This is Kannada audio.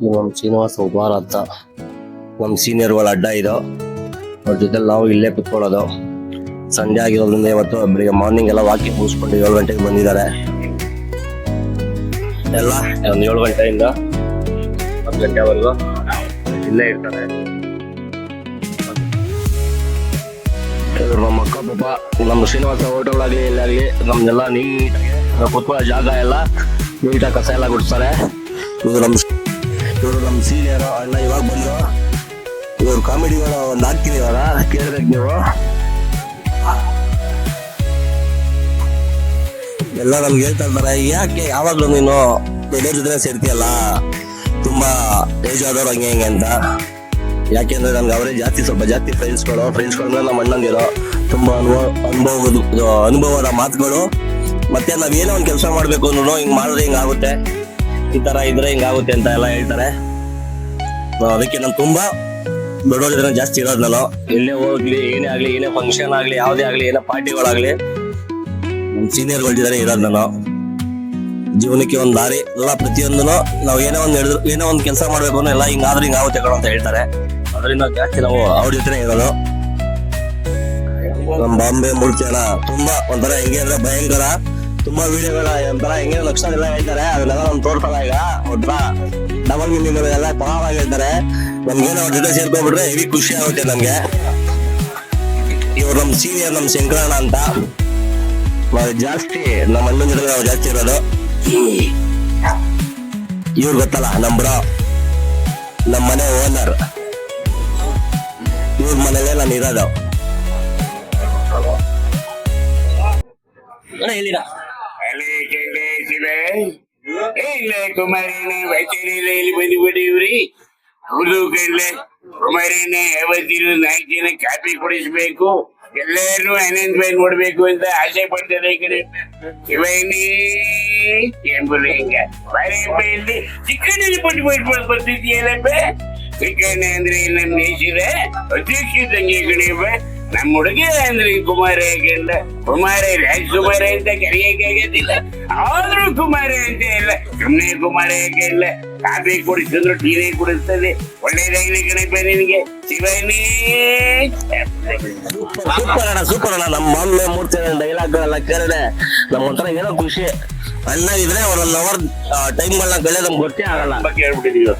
ಇದು ನಮ್ಮ ಶ್ರೀನಿವಾಸ ಉಪಹಾರ ಅಂತ ನಮ್ಮ ಸೀನಿಯರ್ಗಳ ಅಡ್ಡ ಇದು. ಅವ್ರ ಜೊತೆ ನಾವು ಇಲ್ಲೇ ಕುತ್ಕೊಳ್ಳೋದು. ಸಂಡೇ ಆಗಿರೋದ್ರಿಂದ ಇವತ್ತು ಬೆಳಿಗ್ಗೆ ಮಾರ್ನಿಂಗ್ ಎಲ್ಲ ವಾಕಿಂಗ್ ಮುಗಿಸ್ಕೊಂಡು 7 ಗಂಟೆಗೆ ಬಂದಿದ್ದಾರೆ. ಎಲ್ಲ ಒಂದು 7 ಗಂಟೆಯಿಂದ 10 ಗಂಟೆವರೆಗೂ ಇಲ್ಲೇ ಇರ್ತಾರೆ. ನಮ್ಮ ಅಕ್ಕ ಪಾಪ ನಮ್ಮ ಶ್ರೀನಿವಾಸ ಹೋಟೆಲ್ ಆಗಲಿ ಇಲ್ಲಾಗಲಿ ನಮ್ದೆಲ್ಲ ನೀಟಾಗಿ ಕುತ್ಕೊಳ್ಳೋ ಜಾಗ ಎಲ್ಲ ನೀಟಾಗಿ ಕಸ ಎಲ್ಲ ಗುಡಿಸ್ತಾರೆ. ಇವರು ನಮ್ಮ ಸೀನಿಯರ್ ಅಣ್ಣ ಇವಾಗ ಬಂದ್ರು. ಇವ್ರು ಕಾಮಿಡಿಗಳು ಒಂದು ಹಾಕ್ತೀನಿ ಇವಾಗ ಕೇಳ್ಬೇಕು ನೀವು. ಎಲ್ಲ ನಮ್ಗೆ ಹೇಳ್ತಾ ಇರ್ತಾರೆ, ಯಾಕೆ ಯಾವಾಗ್ಲೂ ನೀನು ದೊಡ್ಡ ಜೊತೆ ಸೇರ್ತೀಯಲ್ಲ, ತುಂಬಾ ಏಜ್ ಆದವ್ರು ಹಂಗೆ ಹಿಂಗೆ ಅಂತ. ಯಾಕೆಂದ್ರೆ ನನ್ಗೆ ಅವರೇ ಸ್ವಲ್ಪ ಜಾಸ್ತಿ ಫ್ರೆಂಡ್ಸ್ಗಳು ಅಂದ್ರೆ ನಮ್ಮ ಅಣ್ಣಂದಿರೋ ತುಂಬಾ ಅನುಭವದ ಮಾತುಗಳು. ಮತ್ತೆ ನಾವೇನೋ ಒಂದು ಕೆಲಸ ಮಾಡ್ಬೇಕು ಅನ್ನೋ ಹಿಂಗ್ ಮಾಡಿದ್ರೆ ಹಿಂಗಾಗುತ್ತೆ, ಈ ತರ ಇದ್ರೆ ಹಿಂಗಾಗುತ್ತೆ ಅಂತ ಎಲ್ಲ ಹೇಳ್ತಾರೆ. ಅದಕ್ಕೆ ನಾನು ತುಂಬಾ ದೊಡ್ಡವ್ರ ಜೊತೆ ಜಾಸ್ತಿ ಇರೋದು. ನಾನು ಎಲ್ಲೇ ಹೋಗ್ಲಿ, ಏನೇ ಆಗ್ಲಿ, ಏನೇ ಫಂಕ್ಷನ್ ಆಗ್ಲಿ, ಯಾವ್ದೇ ಆಗ್ಲಿ, ಏನೇ ಪಾರ್ಟಿಗಳಾಗ್ಲಿ ನಮ್ಮ ಸೀನಿಯರ್ಗಳ ಜೊತೆ ಇರೋದು. ನಾನು ಜೀವನಕ್ಕೆ ಒಂದು ದಾರಿ ಎಲ್ಲ ಪ್ರತಿಯೊಂದೂ ನಾವು ಏನೋ ಒಂದು ಕೆಲಸ ಮಾಡ್ಬೇಕು ಅನ್ನೋ ಎಲ್ಲ ಹಿಂಗಾದ್ರೆ ಹಿಂಗಾಗುತ್ತೆ ಕಣೋ ಅಂತ ಹೇಳ್ತಾರೆ. ಅದರಿಂದ ಜಾಸ್ತಿ ನಾವು ಅವ್ರ ಜೊತೆ ಇರೋದು. ನಮ್ಮ ಬಾಂಬೆ ಮೂರ್ತಿ ಅಣ್ಣ ತುಂಬಾ ಒಂಥರ ಹೆಂಗೆ ಅಂದ್ರೆ ಭಯಂಕರ. ತುಂಬಾ ವಿಡಿಯೋಗಳ ಒಂಥರ ಹೆಂಗೆ ಲಕ್ಷಣ ಎಲ್ಲ ಹೇಳ್ತಾರೆ. ಅದನ್ನೆಲ್ಲ ನಮ್ ತೋರ್ಸಲ್ಲ. ಈಗ ಒಟ್ರ ಡಬಲ್ ಮೀನಿಂಗ್ ಎಲ್ಲ ಪರವಾಗಿ ಹೇಳ್ತಾರೆ. ನಮ್ಗೇನೋ ಅವ್ರ ಜೊತೆ ಸೇರ್ಕೊಂಡ್ಬಿಟ್ರೆ ಹೆವಿ ಖುಷಿ ಆಗುತ್ತೆ ನಮ್ಗೆ. ಇವ್ರು ನಮ್ ಸೀನಿಯರ್, ನಮ್ ಶಂಕರಣ್ಣ ಅಂತ. ನಾವು ಜಾಸ್ತಿ ನಮ್ಮ ಅಣ್ಣನ ಜೊತೆ ನಾವು ಜಾಸ್ತಿ ಇರೋದು. ಇವ್ರು ಗೊತ್ತಲ್ಲ ನಮ್ ಬ್ರೋ, ನಮ್ಮ ಮನೆ ಓನರ್. ಇವ್ರ ಮನೇಲೆ ನಾನು ಇರೋದು. ಹೇಳಿರ ಕುಮಾರಿನೇ ವೈದ್ಯರಲ್ಲಿ ಬಂದುಬಿಟ್ಟಿವ್ರಿ. ಹೌದು ಕಳ್ಳೆ ಕುಮಾರಿನೇ ಯಾವತ್ತಿರು 4 ಜನ ಕಾಫಿ ಕೊಡಿಸ್ಬೇಕು, ಎಲ್ಲರೂ ಅನೌನ್ಸ್ಮೆಂಟ್ ನೋಡ್ಬೇಕು ಅಂತ ಆಸೆ ಪಡ್ತಾರೆ. ಈ ಕಡೆ ಇವನಿ ಎಂಬುಲಿಂಗ ಇಲ್ಲಿ ಚಿಕ್ಕನಲ್ಲಿ ಪಟ್ಟು ಬರ್ತಿದ್ಯಲ್ಲಪ್ಪ. ಚಿಕ್ಕಣ್ಣ ಅಂದ್ರೆ ನಮ್ಮ ದೇಶದ ಅಧ್ಯಕ್ಷ ತಂಗಿ ಕಡೆಯಪ್ಪ. ನಮ್ಮ ಹುಡುಗ ಅಂದ್ರೆ ಕುಮಾರ ಯಾಕೆಂದ ಕುಮಾರ ರಾಜ್ಕುಮಾರ ಅಂತ ಕರೆಯಕ್ಕಾಗತ್ತಿಲ್ಲ. ಆದ್ರೂ ಕುಮಾರ ಅಂತ ಇಲ್ಲ, ಸುಮ್ನೆ ಕುಮಾರ ಯಾಕೆ ಇಲ್ಲ. ಕಾಫಿ ಕುಡಿಸಿದ್ರು ಟೀನೇ ಕುಡಿಸ್ತದೆ. ಒಳ್ಳೇದಾಗಲಿ ಕಣಪ್ಪ ನಿನಗೆ ಶಿವನೇ. ಸೂಪರ್ ಅಣ್ಣ. ನಮ್ಮ ಮಾಮೂಲಿ ಮೂರ್ತಿ ಡೈಲಾಗ್ ಎಲ್ಲ ಕೇಳಿದ್ರೆ ನಮ್ಮ ಒಂಥರ ಏನೋ ಖುಷಿ. ಅಣ್ಣ ಇದ್ರೆ ಅವ್ರ 1 ಅವರ್ ಟೈಮ್ಗಳನ್ನ ಕಳೆಯೋದು ನಮ್ಗೆ ಗೊತ್ತೇ ಆಗಲ್ಲ. ಕೇಳ್ಬಿಟ್ಟಿದೀವಿ.